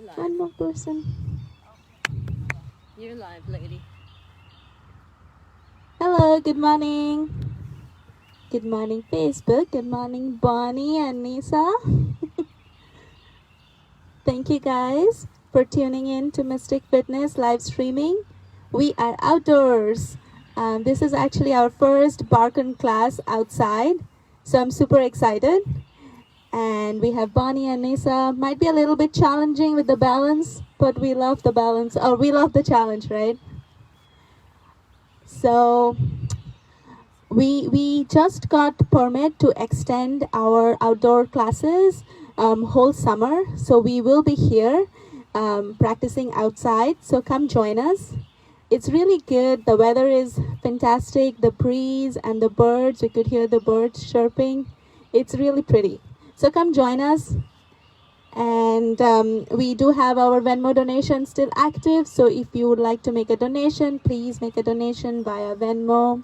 One more person. You're live, lady. Hello, good morning. Good morning, Facebook. Good morning, Bonnie and Nisa. Thank you guys for tuning in to Mystic Fitness live streaming. We are outdoors. This is actually our first Barkan class outside, so I'm super excited. And we have Bonnie and Nisa. Might be a little bit challenging with the balance, but we love the balance, or we love the challenge, right? So we just got permit to extend our outdoor classes whole summer. So we will be here practicing outside. So come join us. It's really good. The weather is fantastic. The breeze and the birds, we could hear the birds chirping. It's really pretty. So come join us. And we do have our Venmo donation still active. So if you would like to make a donation, please make a donation via Venmo.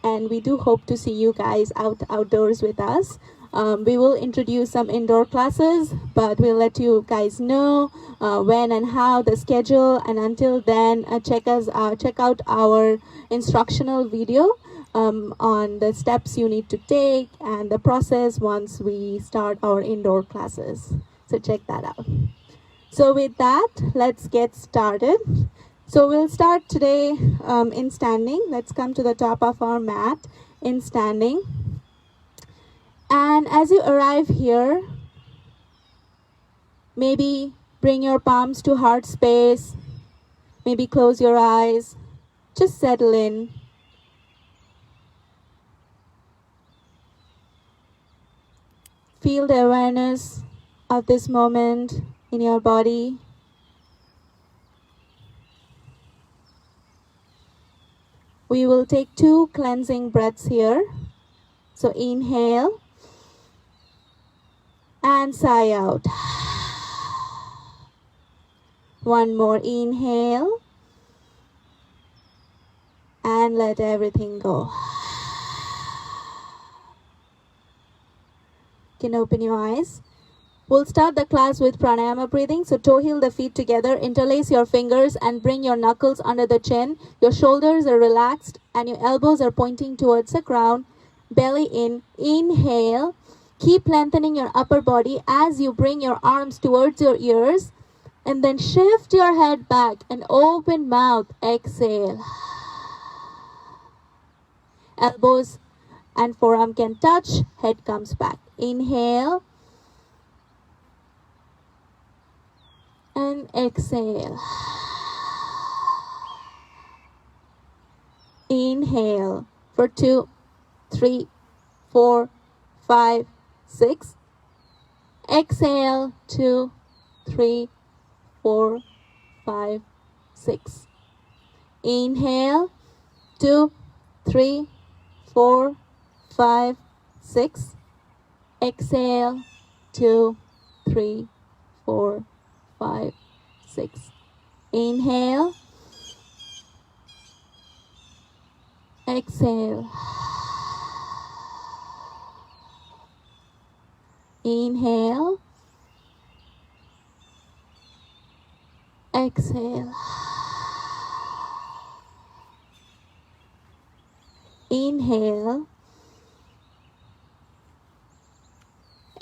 And we do hope to see you guys outdoors with us. We will introduce some indoor classes, but we'll let you guys know when and how, the schedule. And until then, check out our instructional video on the steps you need to take and the process once we start our indoor classes. So check that out. So with that, let's get started. So we'll start today in standing. Let's come to the top of our mat in standing. And as you arrive here, maybe bring your palms to heart space. Maybe close your eyes. Just settle in. Feel the awareness of this moment in your body. We will take 2 cleansing breaths here. So inhale and sigh out. One more inhale and let everything go. You can open your eyes. We'll start the class with Pranayama Breathing. So toe heel the feet together, interlace your fingers and bring your knuckles under the chin. Your shoulders are relaxed and your elbows are pointing towards the ground. Belly in. Inhale. Keep lengthening your upper body as you bring your arms towards your ears. And then shift your head back and open mouth. Exhale. Elbows and forearm can touch. Head comes back. Inhale. And exhale. Inhale for 2, 3, 4, 5, 6. Exhale 2, 3, 4, 5, 6. Inhale 2, 3, 4, 5, 6. Exhale 2, 3, 4, 5, 6. Inhale. Exhale. Inhale. Exhale. Inhale.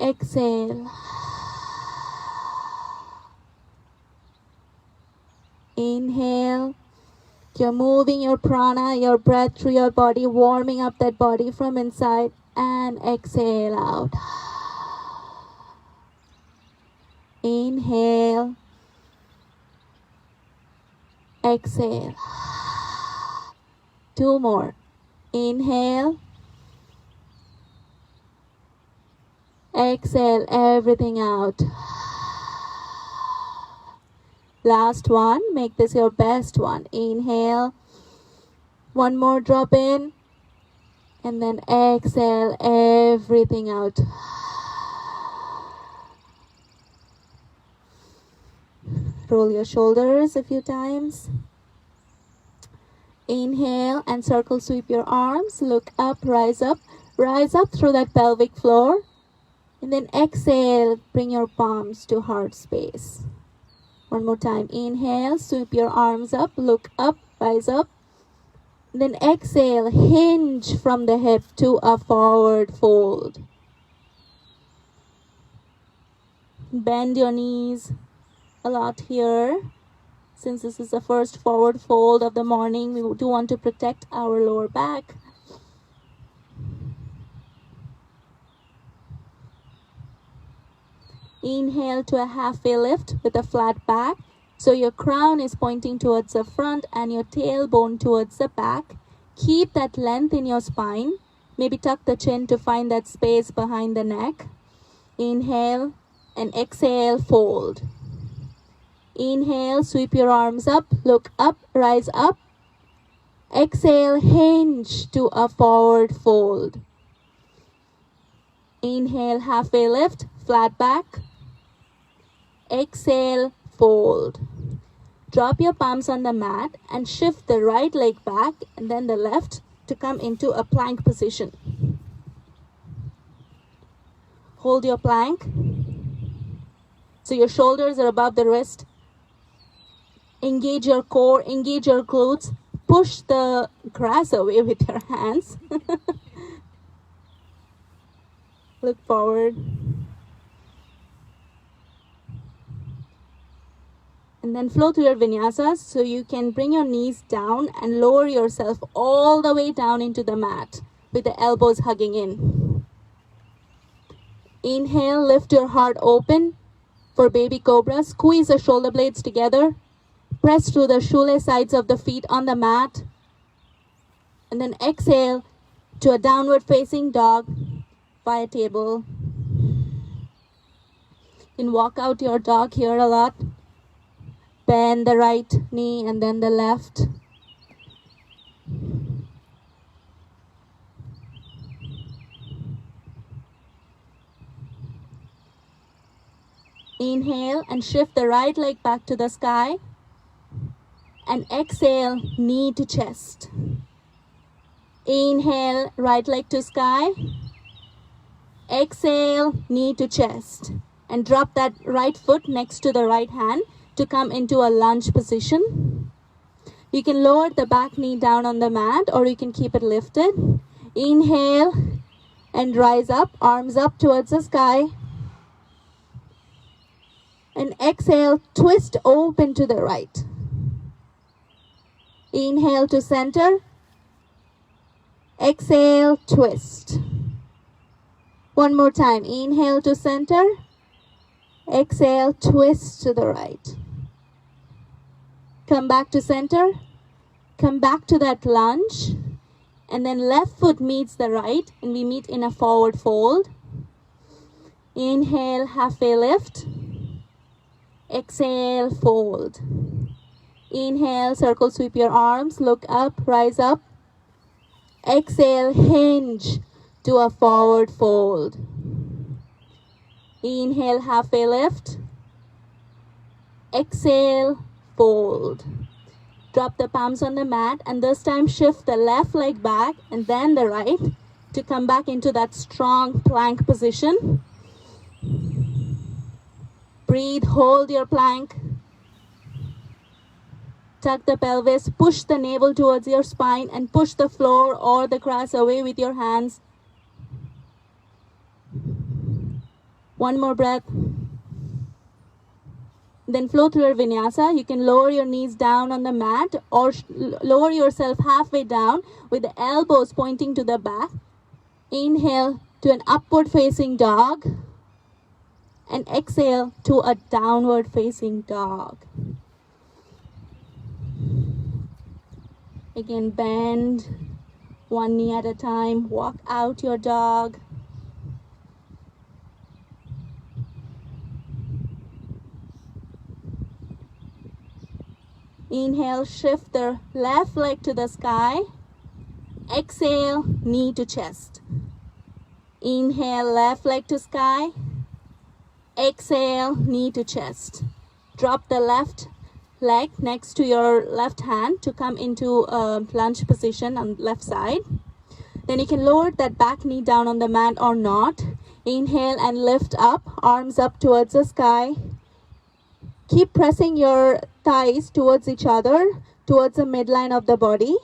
Exhale. Inhale. You're moving your prana, your breath through your body, warming up that body from inside, and exhale out. Inhale. Exhale. 2 more. Inhale. Exhale everything out. Last one. Make this your best one. Inhale. 1 more drop in. And then exhale everything out. Roll your shoulders a few times. Inhale and circle sweep your arms. Look up, rise up. Rise up through that pelvic floor. And then exhale, bring your palms to heart space. One more time. Inhale, sweep your arms up, look up, rise up. Then exhale, hinge from the hip to a forward fold. Bend your knees a lot here. Since this is the first forward fold of the morning, we do want to protect our lower back. Inhale to a halfway lift with a flat back. So your crown is pointing towards the front and your tailbone towards the back. Keep that length in your spine. Maybe tuck the chin to find that space behind the neck. Inhale and exhale, fold. Inhale, sweep your arms up, look up, rise up. Exhale, hinge to a forward fold. Inhale, halfway lift, flat back. Exhale, fold. Drop your palms on the mat and shift the right leg back and then the left to come into a plank position. Hold your plank. So your shoulders are above the wrist. Engage your core, engage your glutes. Push the grass away with your hands. Look forward. And then flow through your vinyasas so you can bring your knees down and lower yourself all the way down into the mat with the elbows hugging in. Inhale, lift your heart open for baby cobra. Squeeze the shoulder blades together. Press through the shoelace sides of the feet on the mat. And then exhale to a downward facing dog via table. You can walk out your dog here a lot. Bend the right knee and then the left. Inhale and shift the right leg back to the sky. And exhale, knee to chest. Inhale, right leg to sky. Exhale, knee to chest. And drop that right foot next to the right hand to come into a lunge position. You can lower the back knee down on the mat or you can keep it lifted. Inhale and rise up, arms up towards the sky. And exhale, twist open to the right. Inhale to center. Exhale, twist. One more time. Inhale to center. Exhale, twist to the right. Come back to center. Come back to that lunge. And then left foot meets the right and we meet in a forward fold. Inhale, halfway lift. Exhale, fold. Inhale, circle sweep your arms, look up, rise up. Exhale, hinge to a forward fold. Inhale, halfway lift. Exhale, fold. Drop the palms on the mat and this time shift the left leg back and then the right to come back into that strong plank position. Breathe, hold your plank. Tuck the pelvis, push the navel towards your spine and push the floor or the grass away with your hands. One more breath. Then flow through your vinyasa. You can lower your knees down on the mat or lower yourself halfway down with the elbows pointing to the back. Inhale to an upward facing dog. And exhale to a downward facing dog. Again, bend one knee at a time. Walk out your dog. Inhale, shift the left leg to the sky. Exhale, knee to chest. Inhale, left leg to sky. Exhale, knee to chest. Drop the left leg next to your left hand to come into a lunge position on the left side. Then you can lower that back knee down on the mat or not. Inhale and lift up, arms up towards the sky. Keep pressing your thighs towards each other, towards the midline of the body.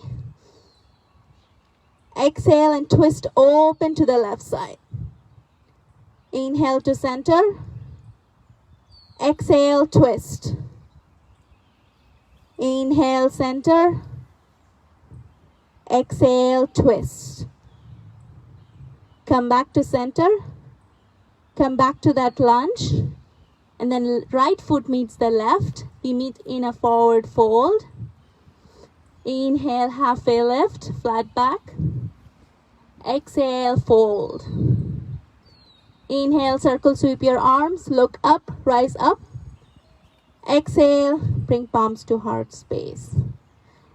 Exhale and twist open to the left side. Inhale to center. Exhale, twist. Inhale, center. Exhale, twist. Come back to center. Come back to that lunge. And then right foot meets the left. We meet in a forward fold. Inhale, halfway lift, flat back. Exhale, fold. Inhale, circle sweep your arms, look up, rise up. Exhale, bring palms to heart space.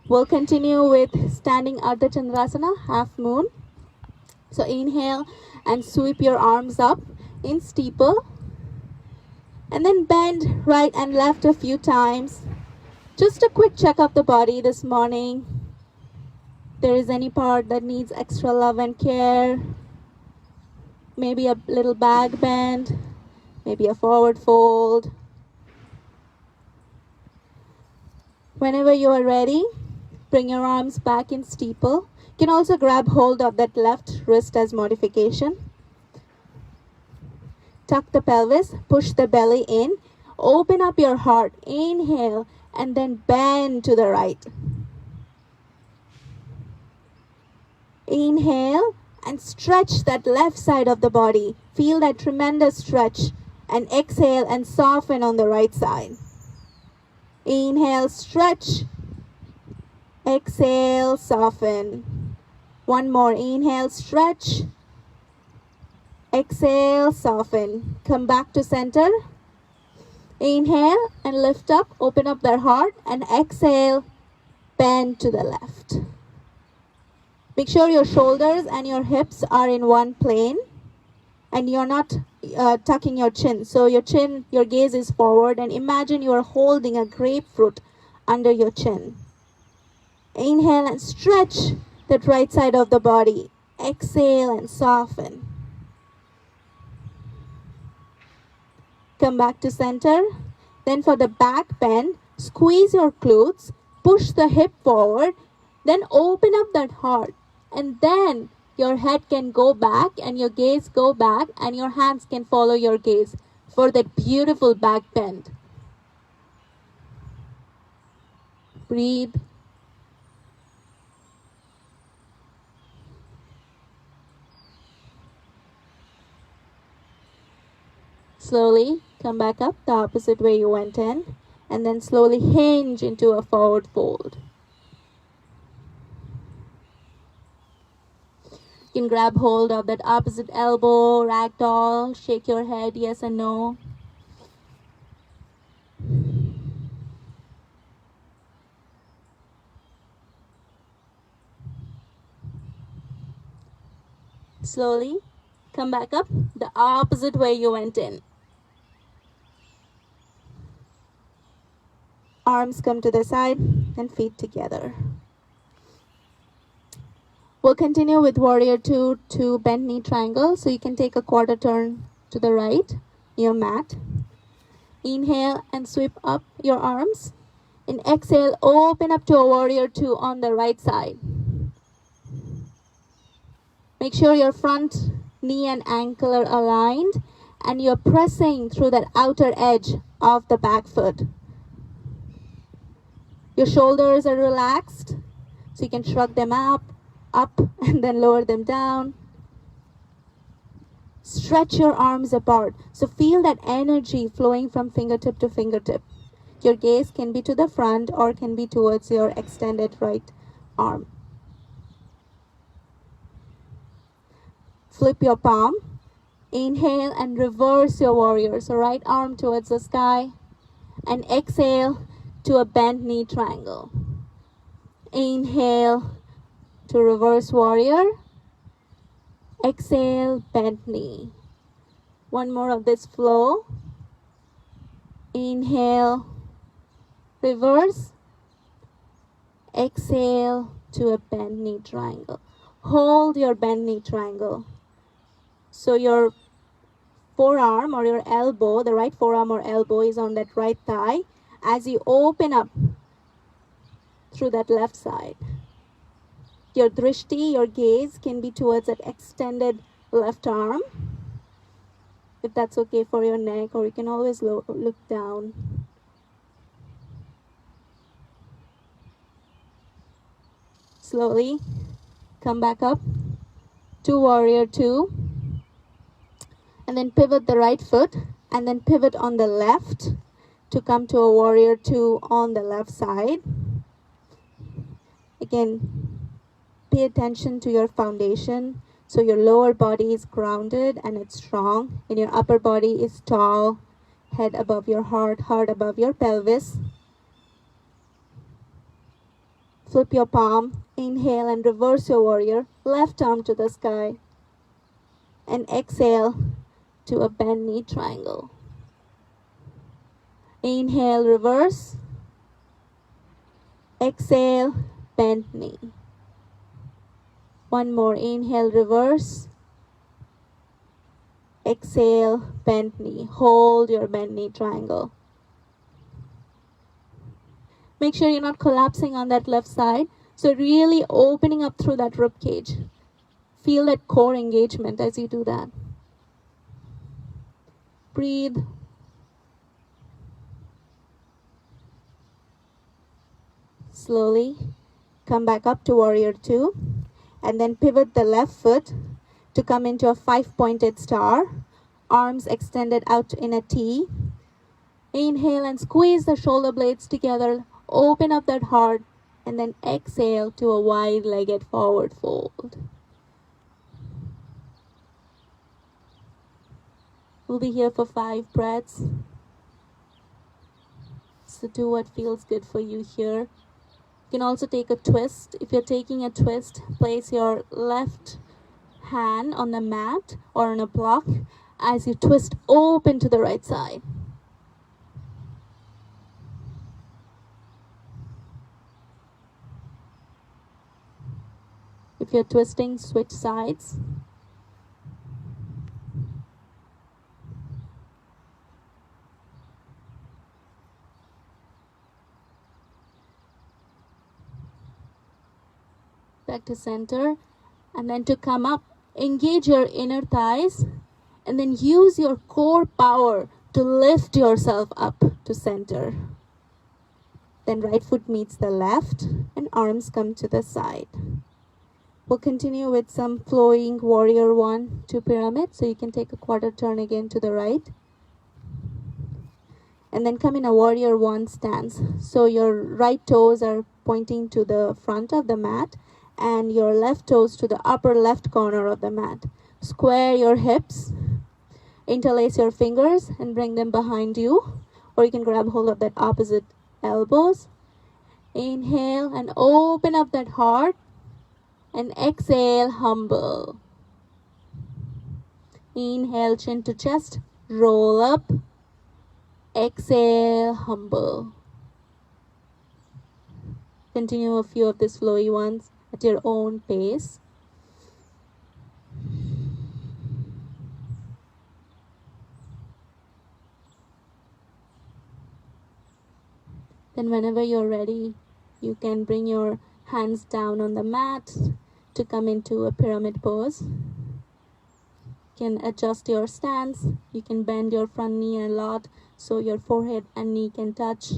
We'll continue with standing Ardha Chandrasana, half moon. So inhale and sweep your arms up in steeple. And then bend right and left a few times. Just a quick check of the body this morning. If there is any part that needs extra love and care. Maybe a little back bend. Maybe a forward fold. Whenever you are ready, bring your arms back in steeple. You can also grab hold of that left wrist as modification. Tuck the pelvis, push the belly in, open up your heart, inhale, and then bend to the right. Inhale and stretch that left side of the body. Feel that tremendous stretch and exhale and soften on the right side. Inhale, stretch. Exhale, soften. One more, inhale, stretch. Exhale, soften. Come back to center. Inhale and lift up, open up their heart, and exhale, bend to the left. Make sure your shoulders and your hips are in one plane and you're not tucking your chin. So your gaze is forward, and imagine you are holding a grapefruit under your chin. Inhale and stretch that right side of the body. Exhale and soften. Come back to center. Then for the back bend, squeeze your glutes, push the hip forward, then open up that heart. And then your head can go back and your gaze go back and your hands can follow your gaze for that beautiful back bend. Breathe. Slowly come back up the opposite way you went in, and then slowly hinge into a forward fold. You can grab hold of that opposite elbow, ragdoll, shake your head yes and no. Slowly come back up the opposite way you went in. Arms come to the side and feet together. We'll continue with warrior 2 to bent knee triangle. So you can take a quarter turn to the right, your mat. Inhale and sweep up your arms. And exhale, open up to a warrior 2 on the right side. Make sure your front knee and ankle are aligned and you're pressing through that outer edge of the back foot. Your shoulders are relaxed, so you can shrug them up, and then lower them down. Stretch your arms apart. So feel that energy flowing from fingertip to fingertip. Your gaze can be to the front or can be towards your extended right arm. Flip your palm. Inhale and reverse your warrior. So right arm towards the sky. And exhale to a bent knee triangle. Inhale to reverse warrior. Exhale, bent knee. One more of this flow. Inhale, reverse. Exhale to a bent knee triangle. Hold your bent knee triangle. So your forearm or your elbow, the right forearm or elbow is on that right thigh as you open up through that left side. Your drishti, your gaze can be towards that extended left arm, if that's okay for your neck, or you can always look down. Slowly come back up to warrior two, and then pivot the right foot, and then pivot on the left to come to a warrior two on the left side. Again, pay attention to your foundation. So your lower body is grounded and it's strong, and your upper body is tall, head above your heart, heart above your pelvis. Flip your palm, inhale and reverse your warrior, left arm to the sky, and exhale to a bend knee triangle. Inhale, reverse. Exhale, bend knee. One more, inhale, reverse. Exhale, bend knee. Hold your bend knee triangle. Make sure you're not collapsing on that left side. So really opening up through that rib cage. Feel that core engagement as you do that. Breathe. Slowly come back up to warrior two, and then pivot the left foot to come into a 5-pointed star. Arms extended out in a T. Inhale and squeeze the shoulder blades together. Open up that heart, and then exhale to a wide-legged forward fold. We'll be here for 5 breaths. So do what feels good for you here. You can also take a twist. If you're taking a twist, place your left hand on the mat or on a block as you twist open to the right side. If you're twisting, switch sides. Back to center, and then to come up, engage your inner thighs, and then use your core power to lift yourself up to center. Then right foot meets the left, and arms come to the side. We'll continue with some flowing warrior 1 to pyramid, so you can take a quarter turn again to the right. And then come in a warrior 1 stance. So your right toes are pointing to the front of the mat, and your left toes to the upper left corner of the mat. Square your hips, interlace your fingers and bring them behind you, or you can grab hold of that opposite elbows. Inhale and open up that heart, and exhale, humble. Inhale, chin to chest, roll up. Exhale, humble. Continue a few of these flowy ones at your own pace. Then whenever you're ready, you can bring your hands down on the mat to come into a pyramid pose. You can adjust your stance. You can bend your front knee a lot so your forehead and knee can touch.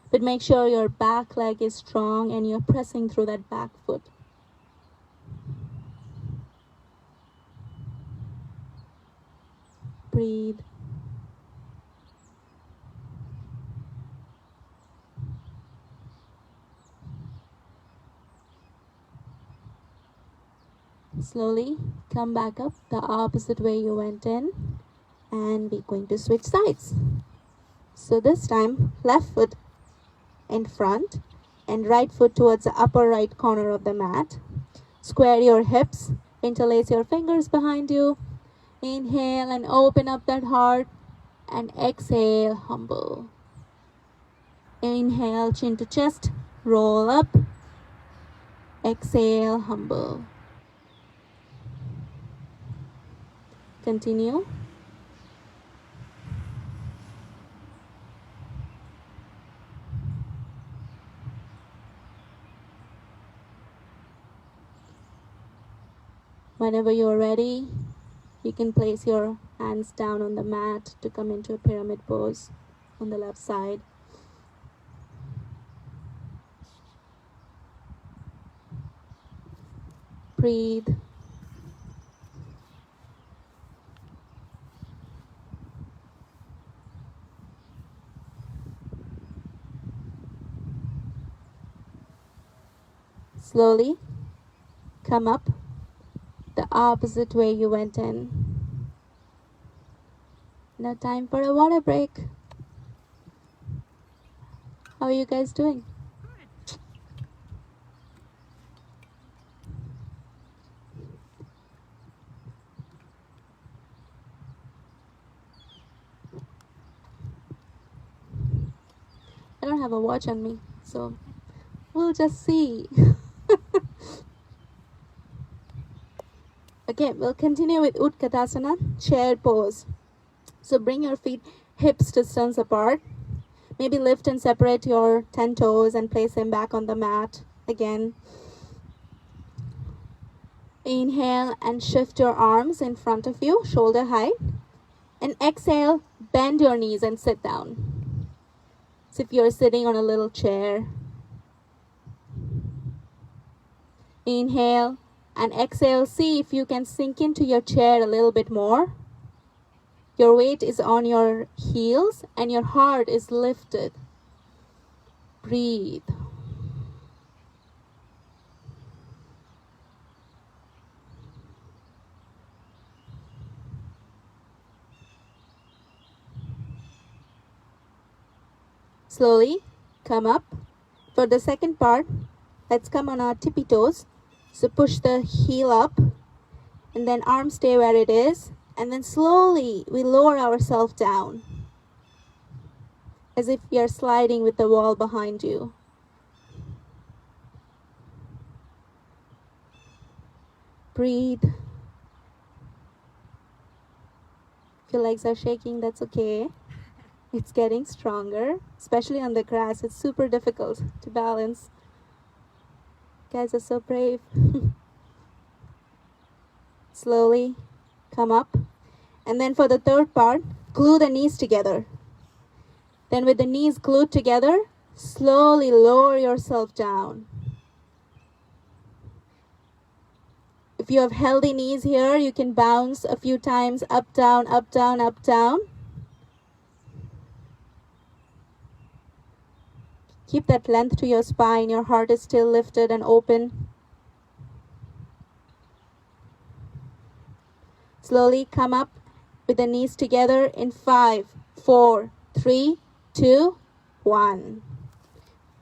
But make sure your back leg is strong and you're pressing through that back foot. Breathe. Slowly come back up the opposite way you went in, and we're going to switch sides. So this time, left foot in front and right foot towards the upper right corner of the mat. Square your hips, interlace your fingers behind you. Inhale and open up that heart, and exhale, humble. Inhale, chin to chest, roll up. Exhale, humble. Continue. Whenever you're ready, you can place your hands down on the mat to come into a pyramid pose on the left side. Breathe. Slowly come up the opposite way you went in. Now time for a water break. How are you guys doing? I don't have a watch on me, so we'll just see. Okay, we'll continue with Utkatasana, chair pose. So bring your feet hips distance apart. Maybe lift and separate your 10 toes and place them back on the mat again. Inhale and shift your arms in front of you, shoulder height. And exhale, bend your knees and sit down. As if you're sitting on a little chair. Inhale and exhale. See if you can sink into your chair a little bit more. Your weight is on your heels and your heart is lifted. Breathe. Slowly come up. For the second part, let's come on our tippy toes. So push the heel up and then arms stay where it is. And then slowly we lower ourselves down as if we are sliding with the wall behind you. Breathe. If your legs are shaking, that's okay. It's getting stronger, especially on the grass. It's super difficult to balance. You guys are so brave. Slowly come up. And then for the third part, glue the knees together. Then with the knees glued together, slowly lower yourself down. If you have healthy knees here, you can bounce a few times up, down, up, down, up, down. Keep that length to your spine. Your heart is still lifted and open. Slowly come up with the knees together in 5, 4, 3, 2, 1.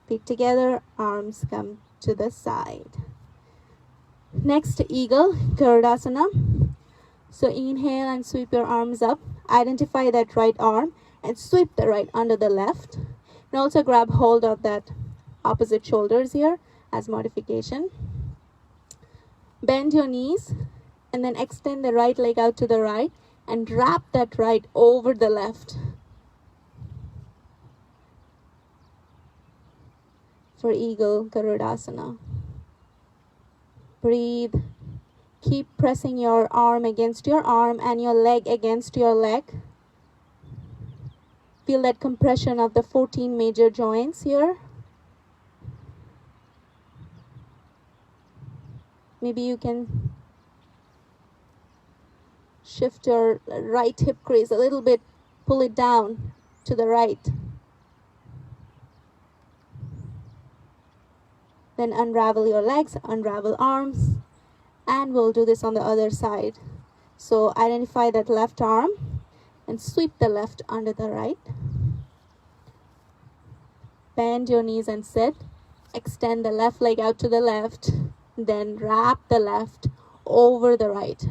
Feet together, arms come to the side. Next, eagle, Garudasana. So inhale and sweep your arms up. Identify that right arm and sweep the right under the left. And also grab hold of that opposite shoulders here as modification. Bend your knees and then extend the right leg out to the right and wrap that right over the left. For eagle, Garudasana. Breathe. Keep pressing your arm against your arm and your leg against your leg. Feel that compression of the 14 major joints here. Maybe you can shift your right hip crease a little bit, pull it down to the right. Then unravel your legs, unravel arms, and we'll do this on the other side. So identify that left arm and sweep the left under the right. Bend your knees and sit. Extend the left leg out to the left. Then wrap the left over the right.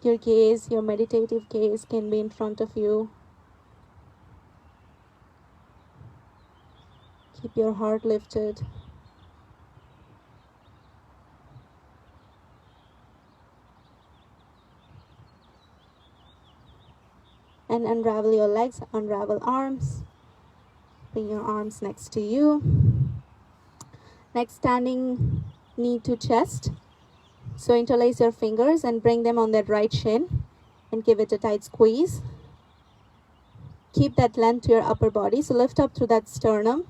Your gaze, your meditative gaze can be in front of you. Keep your heart lifted. And unravel your legs, unravel arms. Bring your arms next to you. Next, standing knee to chest. So interlace your fingers and bring them on that right shin and give it a tight squeeze. Keep that length to your upper body. So lift up through that sternum.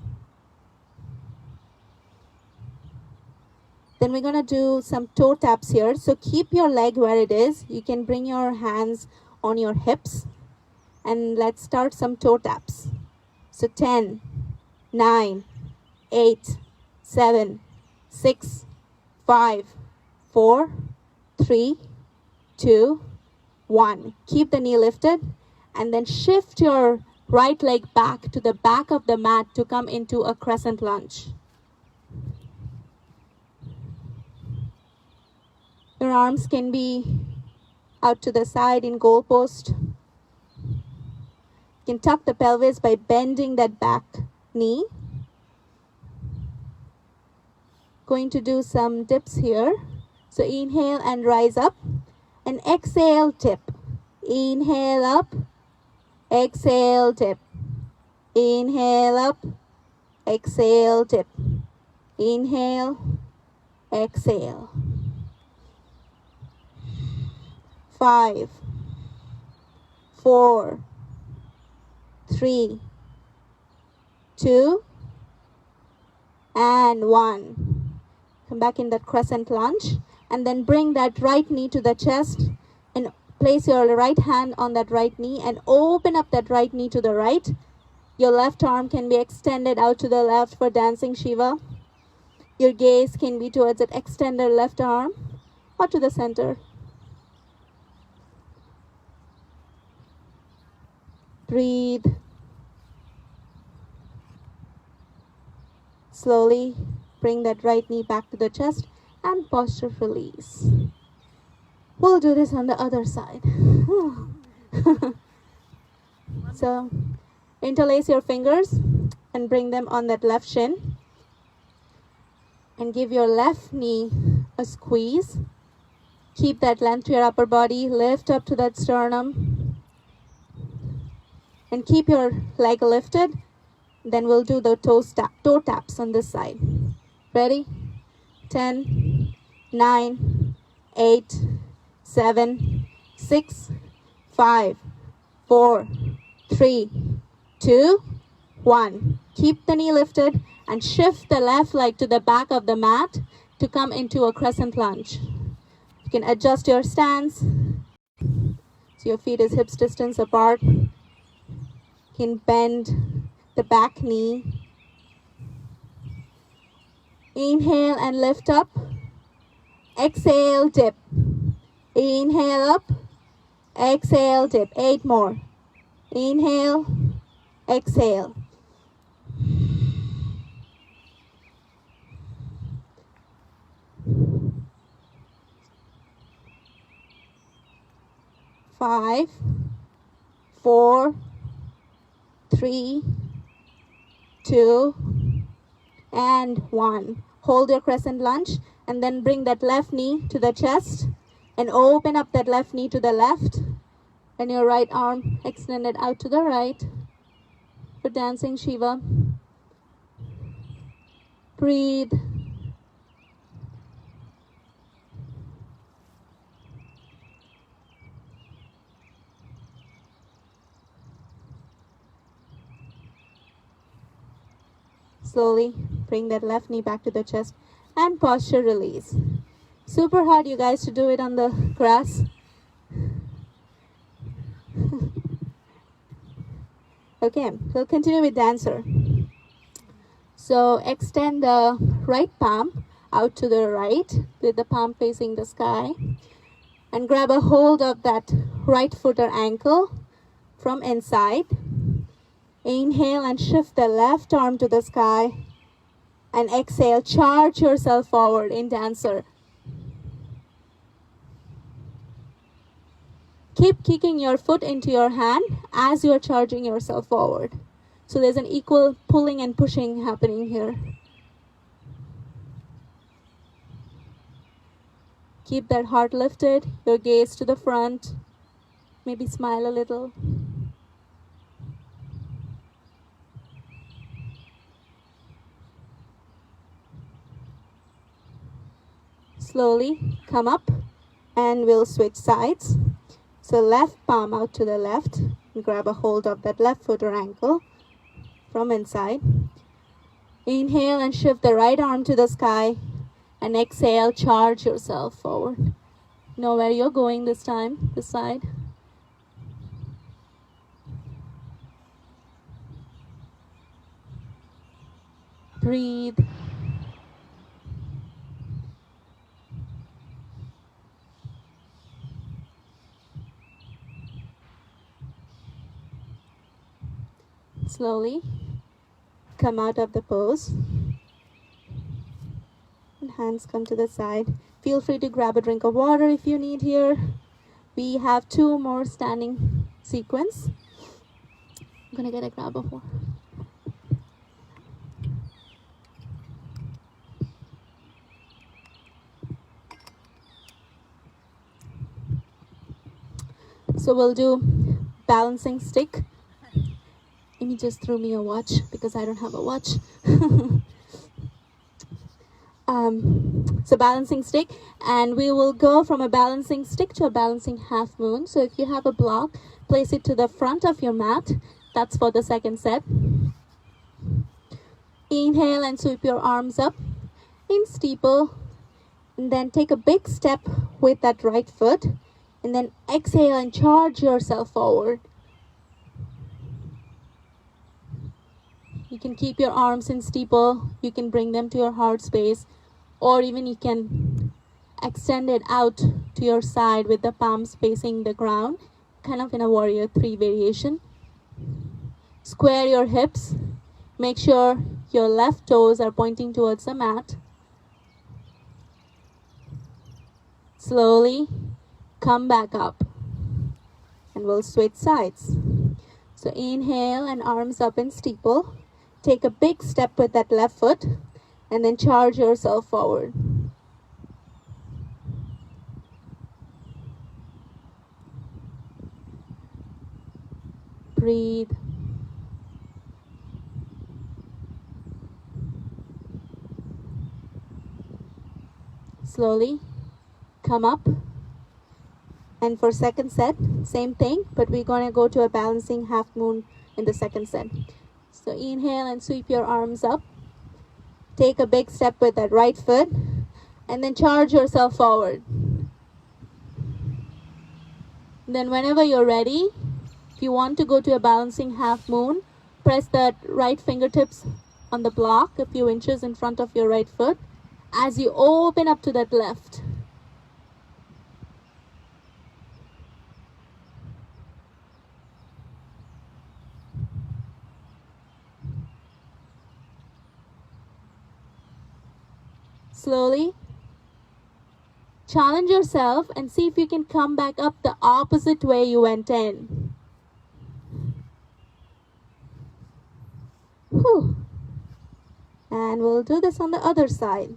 Then we're going to do some toe taps here. So keep your leg where it is. You can bring your hands on your hips. And let's start some toe taps. So 10, 9, 8, 7, 6, 5, 4, 3, 2, 1. Keep the knee lifted. And then shift your right leg back to the back of the mat to come into a crescent lunge. Your arms can be out to the side in goalpost. You can tuck the pelvis by bending that back knee. Going to do some dips here. So inhale and rise up. And exhale, tip. Inhale up. Exhale, dip. Inhale up. Exhale, dip. Inhale. Exhale. 5, 4, 3, 2, and 1. Come back in that crescent lunge. And then bring that right knee to the chest. And place your right hand on that right knee and open up that right knee to the right. Your left arm can be extended out to the left for dancing Shiva. Your gaze can be towards that extended left arm or to the center. Breathe. Slowly bring that right knee back to the chest and posture release. We'll do this on the other side. So, interlace your fingers and bring them on that left shin. And give your left knee a squeeze. Keep that length to your upper body. Lift up to that sternum. And keep your leg lifted. Then we'll do the toe taps on this side. Ready? 10, 9, 8, 7, 6, 5, 4, 3, 2, 1. Keep the knee lifted and shift the left leg to the back of the mat to come into a crescent lunge. You can adjust your stance. So your feet is hips distance apart. You can bend the back knee. Inhale and lift up. Exhale, dip. Inhale up. Exhale, dip. 8 more. Inhale. Exhale. Five, 4, 3, 2, and 1. Hold your crescent lunge and then bring that left knee to the chest and open up that left knee to the left and your right arm extended out to the right for dancing Shiva. Breathe. Slowly bring that left knee back to the chest and posture release. Super hard, you guys, to do it on the grass. Okay, we'll continue with dancer. So extend the right palm out to the right with the palm facing the sky and grab a hold of that right foot or ankle from inside. Inhale and shift the left arm to the sky and exhale, charge yourself forward in dancer. Keep kicking your foot into your hand as you are charging yourself forward. So there's an equal pulling and pushing happening here. Keep that heart lifted, your gaze to the front. Maybe smile a little. Slowly come up and we'll switch sides. So left palm out to the left and grab a hold of that left foot or ankle from inside. Inhale and shift the right arm to the sky, and exhale, charge yourself forward. Know where you're going this time, this side. Breathe. Slowly come out of the pose. And hands come to the side. Feel free to grab a drink of water if you need here. We have 2 more standing sequence. I'm gonna get a grab of water. So we'll do balancing stick. Amy just threw me a watch because I don't have a watch. So balancing stick, and we will go from a balancing stick to a balancing half moon. So if you have a block, place it to the front of your mat. That's for the second set. Inhale and sweep your arms up in steeple, and then take a big step with that right foot, and then exhale and charge yourself forward. You can keep your arms in steeple, you can bring them to your heart space, or even you can extend it out to your side with the palms facing the ground, kind of in a warrior 3 variation. Square your hips, make sure your left toes are pointing towards the mat. Slowly come back up, and we'll switch sides. So inhale and arms up in steeple. Take a big step with that left foot, and then charge yourself forward. Breathe. Slowly come up. And for second set, same thing, but we're going to go to a balancing half moon in the second set. So inhale and sweep your arms up. Take a big step with that right foot, and then charge yourself forward. Then whenever you're ready, if you want to go to a balancing half moon, press that right fingertips on the block a few inches in front of your right foot as you open up to that left. Slowly challenge yourself and see if you can come back up the opposite way you went in. Whew. And we'll do this on the other side.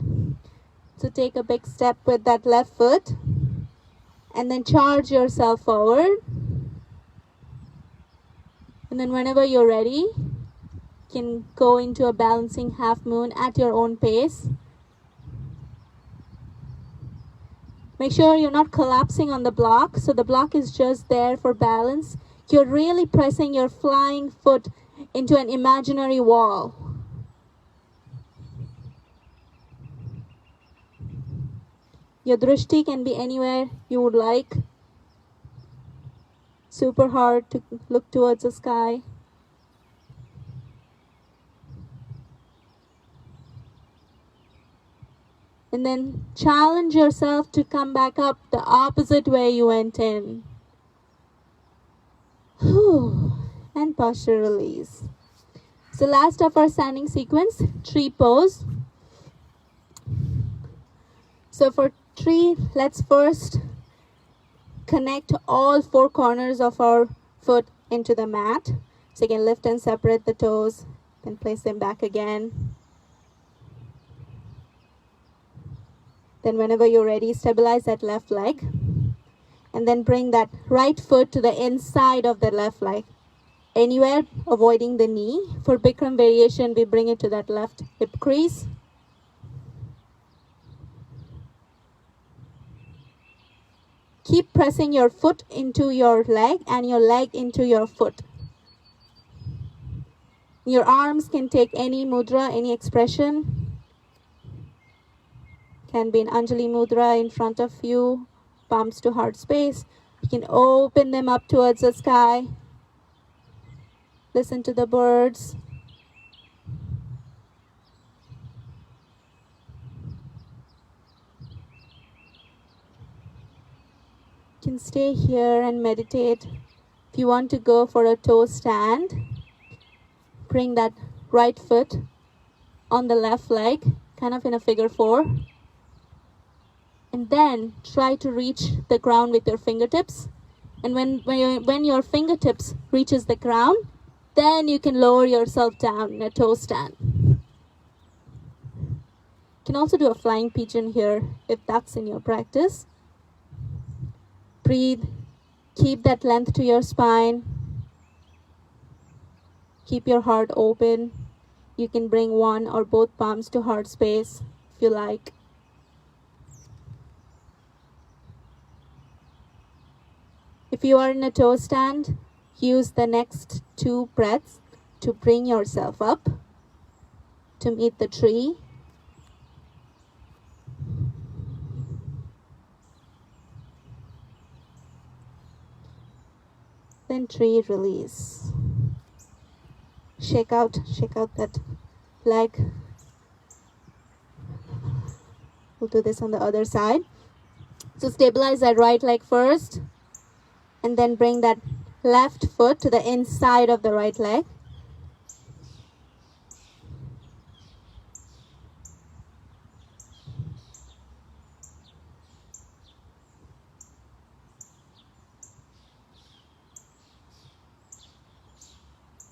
So take a big step with that left foot, and then charge yourself forward. And then whenever you're ready, you can go into a balancing half moon at your own pace. Make sure you're not collapsing on the block, so the block is just there for balance. You're really pressing your flying foot into an imaginary wall. Your drishti can be anywhere you would like. Super hard to look towards the sky. And then challenge yourself to come back up the opposite way you went in. Whew. And posture release. So last of our standing sequence, tree pose. So for tree, let's first connect all 4 corners of our foot into the mat. So you can lift and separate the toes, then place them back again. Then whenever you're ready, stabilize that left leg. And then bring that right foot to the inside of the left leg. Anywhere avoiding the knee. For Bikram variation, we bring it to that left hip crease. Keep pressing your foot into your leg and your leg into your foot. Your arms can take any mudra, any expression. Can be an Anjali mudra in front of you, palms to heart space. You can open them up towards the sky. Listen to the birds. You can stay here and meditate. If you want to go for a toe stand, bring that right foot on the left leg, kind of in a figure 4. And then try to reach the ground with your fingertips. And when your fingertips reaches the ground, then you can lower yourself down in a toe stand. You can also do a flying pigeon here if that's in your practice. Breathe. Keep that length to your spine. Keep your heart open. You can bring one or both palms to heart space if you like. If you are in a toe stand, use the next 2 breaths to bring yourself up to meet the tree. Then tree release. Shake out that leg. We'll do this on the other side. So stabilize that right leg first, and then bring that left foot to the inside of the right leg.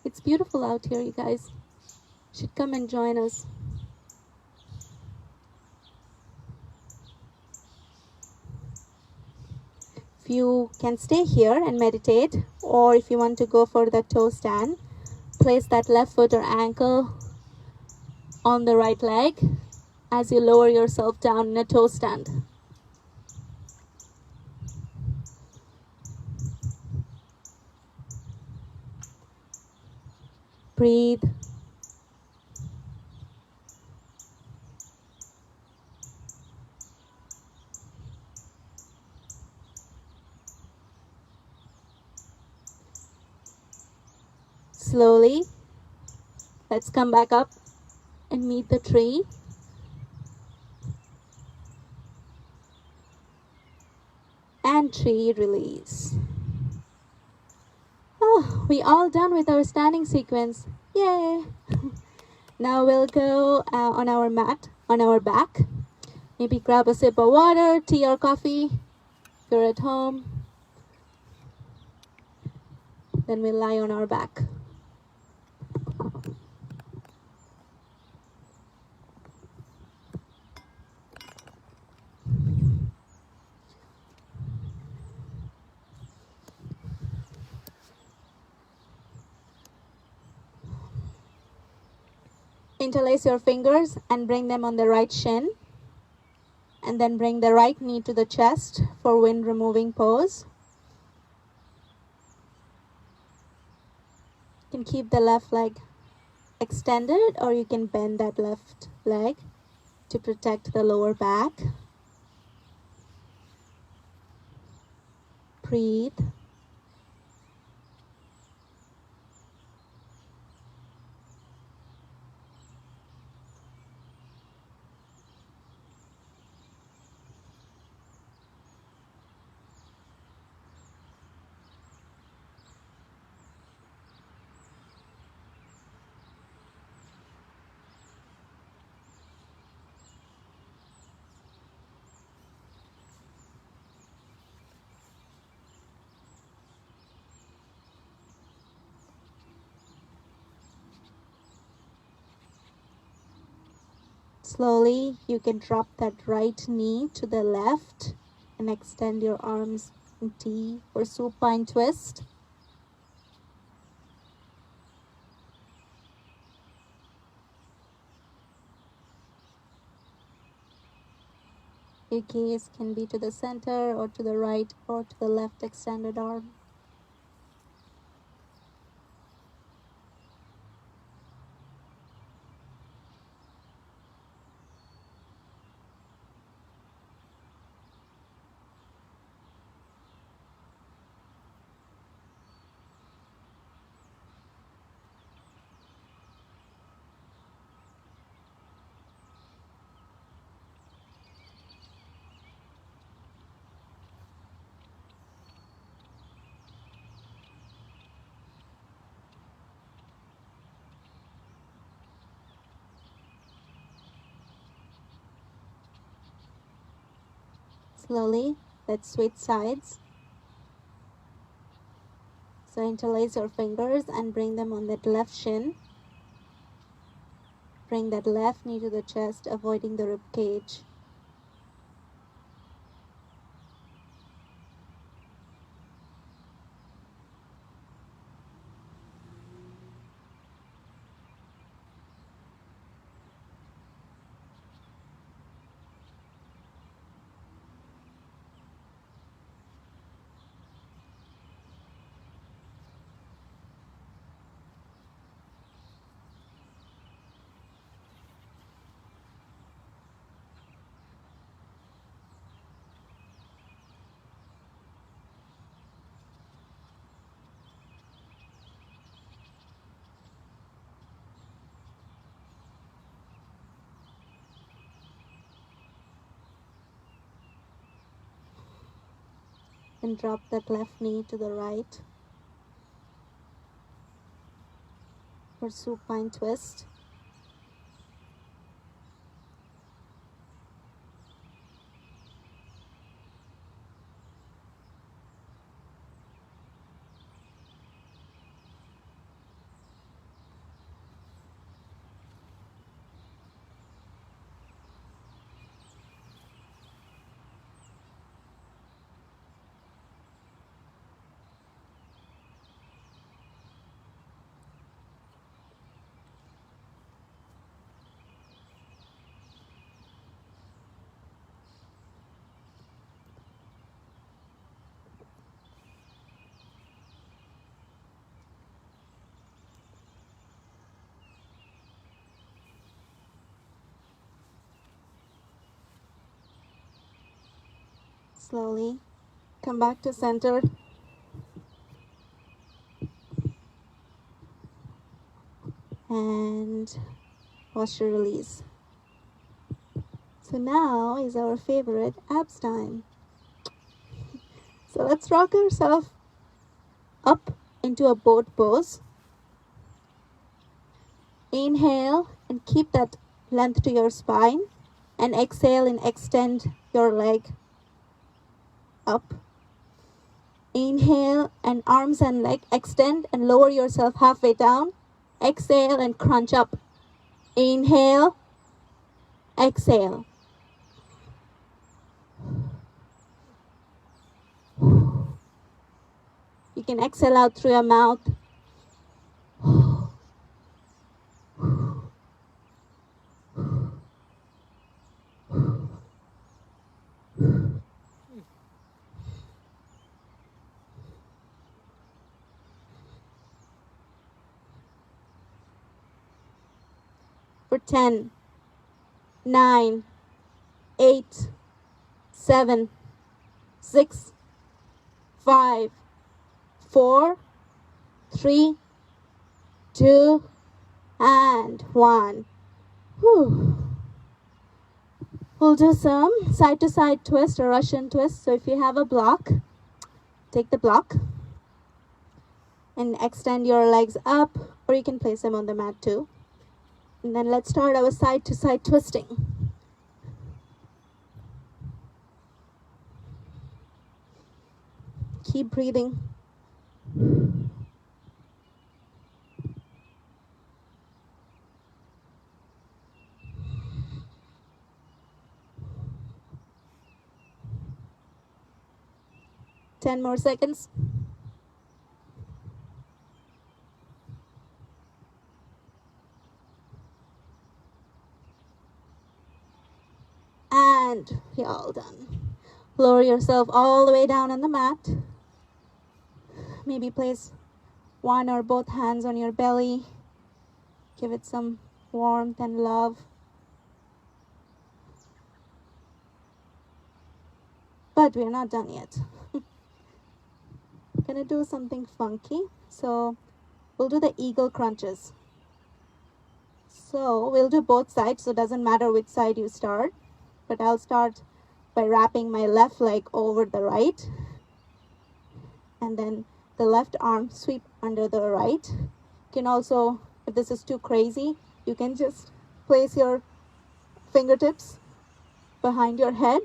It's beautiful out here, you guys. Should come and join us. If you can stay here and meditate, or if you want to go for the toe stand, place that left foot or ankle on the right leg as you lower yourself down in a toe stand. Breathe. Slowly, let's come back up and meet the tree. And tree release. Oh, we all done with our standing sequence. Yay! Now we'll go on our mat, on our back. Maybe grab a sip of water, tea or coffee if you're at home. Then we'll lie on our back. Interlace your fingers and bring them on the right shin. And then bring the right knee to the chest for wind removing pose. You can keep the left leg extended, or you can bend that left leg to protect the lower back. Breathe. Slowly, you can drop that right knee to the left and extend your arms in T or supine twist. Your gaze can be to the center or to the right or to the left extended arm. Slowly, let's switch sides. So interlace your fingers and bring them on that left shin. Bring that left knee to the chest, avoiding the rib cage. And drop that left knee to the right for supine twist. Slowly come back to center. And posture release. So now is our favorite abs time. So let's rock ourselves up into a boat pose. Inhale and keep that length to your spine. And exhale and extend your leg up. Inhale and arms and leg extend and lower yourself halfway down. Exhale and crunch up. Inhale, exhale. You can exhale out through your mouth. For 10, 9, 8, 7, 6, 5, 4, 3, 2, and 1. Whew. We'll do some side to side twist or Russian twist. So if you have a block, take the block and extend your legs up, or you can place them on the mat too. And then let's start our side to side twisting. Keep breathing. Ten more seconds. And And you're all done. Lower yourself all the way down on the mat. Maybe place one or both hands on your belly. Give it some warmth and love. But we're not done yet. Gonna do something funky. So we'll do the eagle crunches. So we'll do both sides, so it doesn't matter which side you start. But I'll start by wrapping my left leg over the right. And then the left arm sweep under the right. You can also, if this is too crazy, you can just place your fingertips behind your head.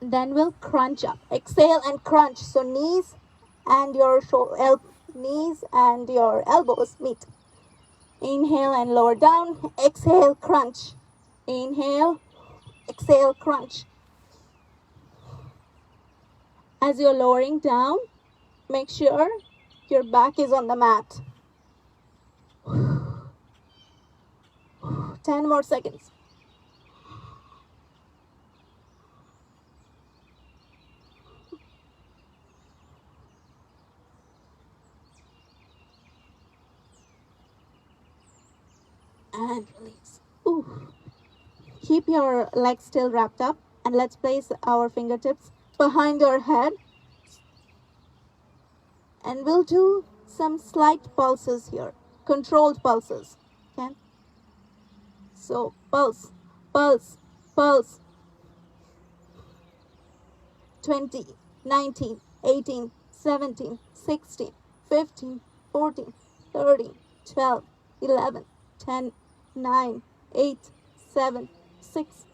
Then we'll crunch up. Exhale and crunch. So knees and your knees and your elbows meet. Inhale and lower down. Exhale, crunch. Inhale, exhale, crunch. As you're lowering down, make sure your back is on the mat. 10 more seconds. And release. Ooh. Keep your legs still wrapped up, and let's place our fingertips behind your head. And we'll do some slight pulses here, controlled pulses. Okay? So pulse, pulse, pulse. 20, 19, 18, 17, 16, 15, 14, 13, 12, 11, 10, 9, 8, 7, 6,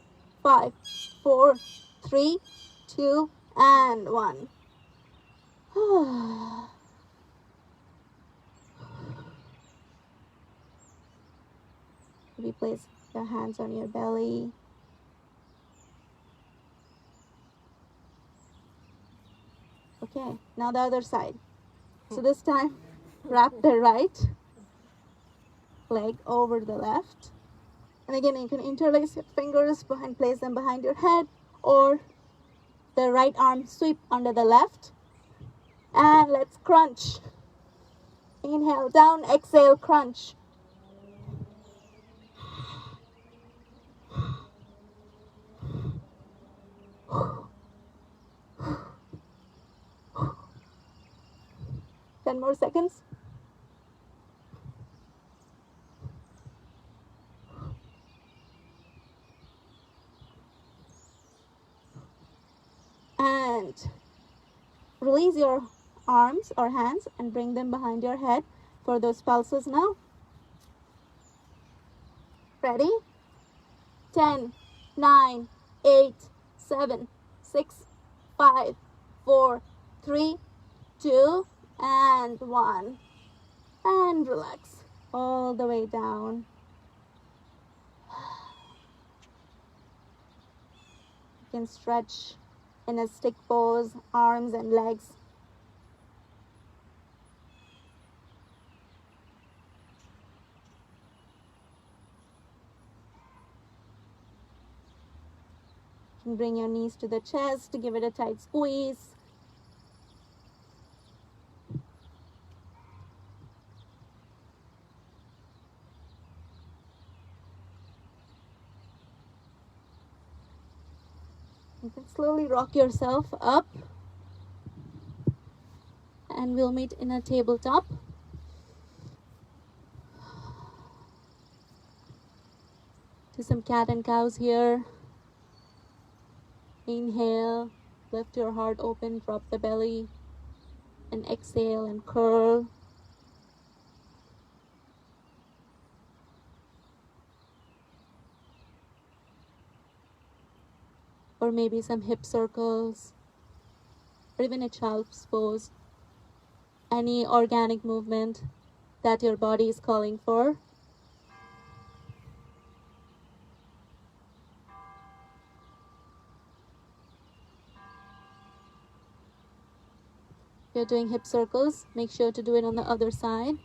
5, 4, 3, 2, and 1. Maybe place your hands on your belly. Okay, now the other side. So this time, wrap the right leg over the left. And again, you can interlace your fingers and place them behind your head, or the right arm sweep under the left. And let's crunch. Inhale down, exhale, crunch. Ten more seconds. And release your arms or hands and bring them behind your head for those pulses now. Ready? 10, 9, 8, 7, 6, 5, 4, 3, 2, and 1. And relax all the way down. You can stretch in a stick pose, arms and legs. You can bring your knees to the chest to give it a tight squeeze. You can slowly rock yourself up, and we'll meet in a tabletop. Do some cat and cows here. Inhale, lift your heart open, drop the belly, and exhale and curl. Or maybe some hip circles, or even a child's pose. Any organic movement that your body is calling for. If you're doing hip circles, make sure to do it on the other side.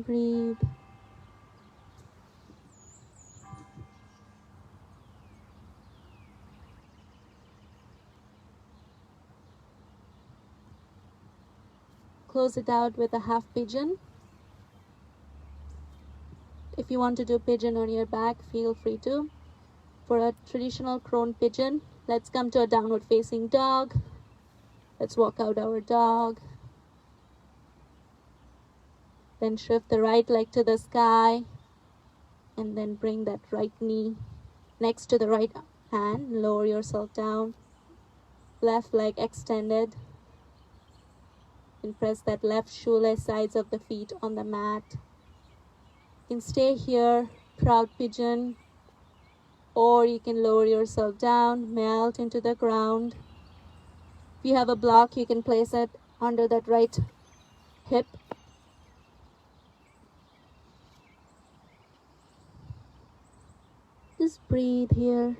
Breathe. Close it out with a half pigeon. If you want to do pigeon on your back, feel free to. For a traditional crone pigeon, let's come to a downward facing dog. Let's walk out our dog. Then shift the right leg to the sky. And then bring that right knee next to the right hand. Lower yourself down. Left leg extended. And press that left shoelace sides of the feet on the mat. You can stay here, proud pigeon. Or you can lower yourself down, melt into the ground. If you have a block, you can place it under that right hip. Just breathe here.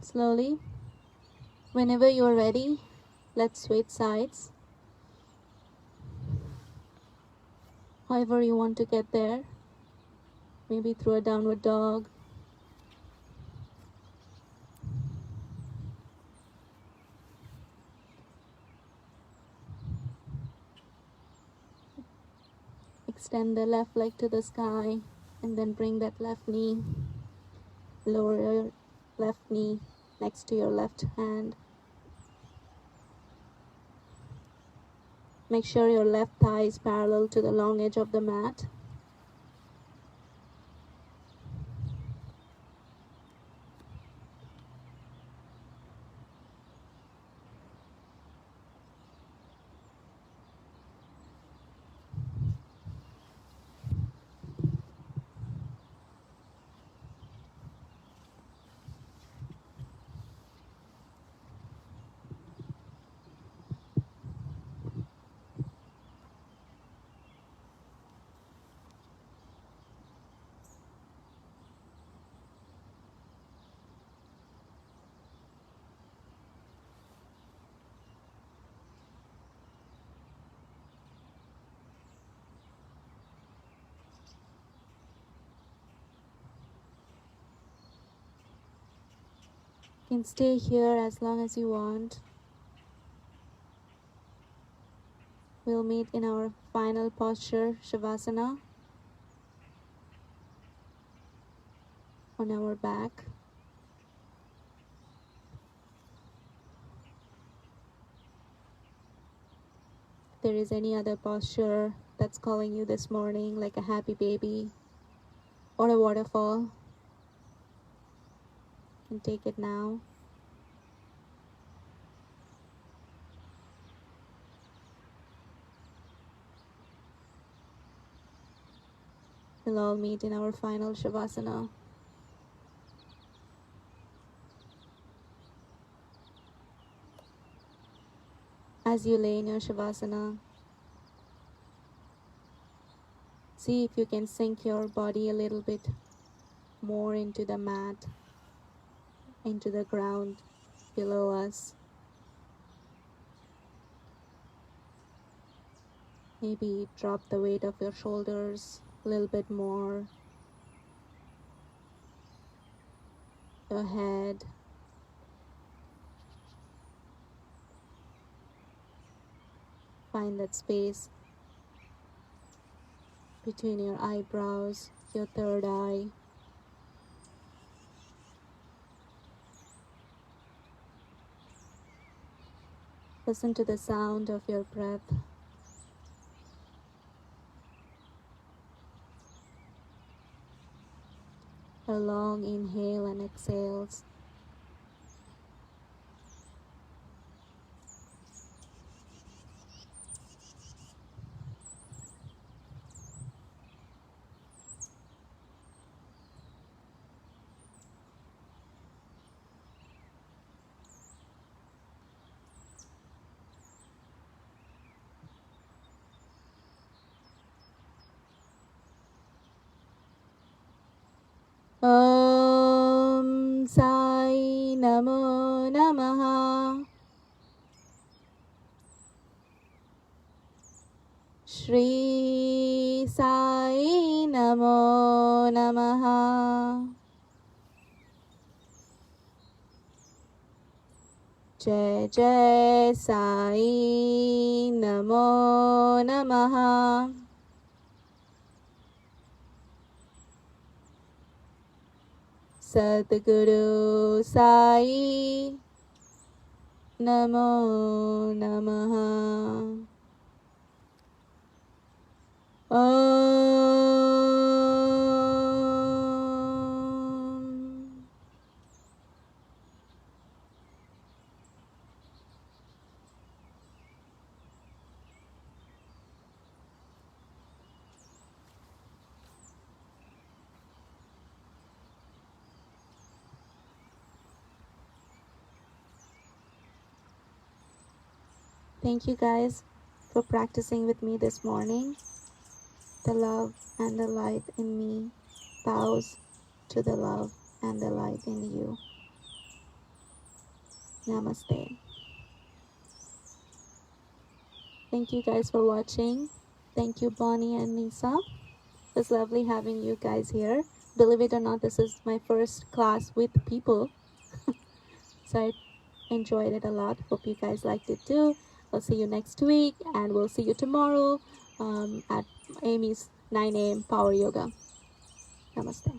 Slowly, whenever you are ready, let's switch sides. However you want to get there, maybe through a downward dog. Extend the left leg to the sky and then bring that left knee, lower your left knee next to your left hand. Make sure your left thigh is parallel to the long edge of the mat. You can stay here as long as you want. We'll meet in our final posture, Shavasana, on our back. If there is any other posture that's calling you this morning, like a happy baby or a waterfall, you can take it now. We'll all meet in our final Shavasana. As you lay in your Shavasana, see if you can sink your body a little bit more into the mat, into the ground below us. Maybe drop the weight of your shoulders a little bit more. Your head. Find that space between your eyebrows, your third eye. Listen to the sound of your breath. A long inhale and exhales. Om Sai Namo Namaha. Shri Sai Namo Namaha. Jai Jai Sai Namo Namaha. Sadguru Sai Namo Namaha. Om. Thank you guys for practicing with me this morning. The love and the light in me bows to the love and the light in you. Namaste. Thank you guys for watching. Thank you, Bonnie and Lisa. It's lovely having you guys here. Believe it or not, this is my first class with people. So I enjoyed it a lot. Hope you guys liked it too. I'll see you next week, and we'll see you tomorrow at Amy's 9 a.m. Power Yoga. Namaste.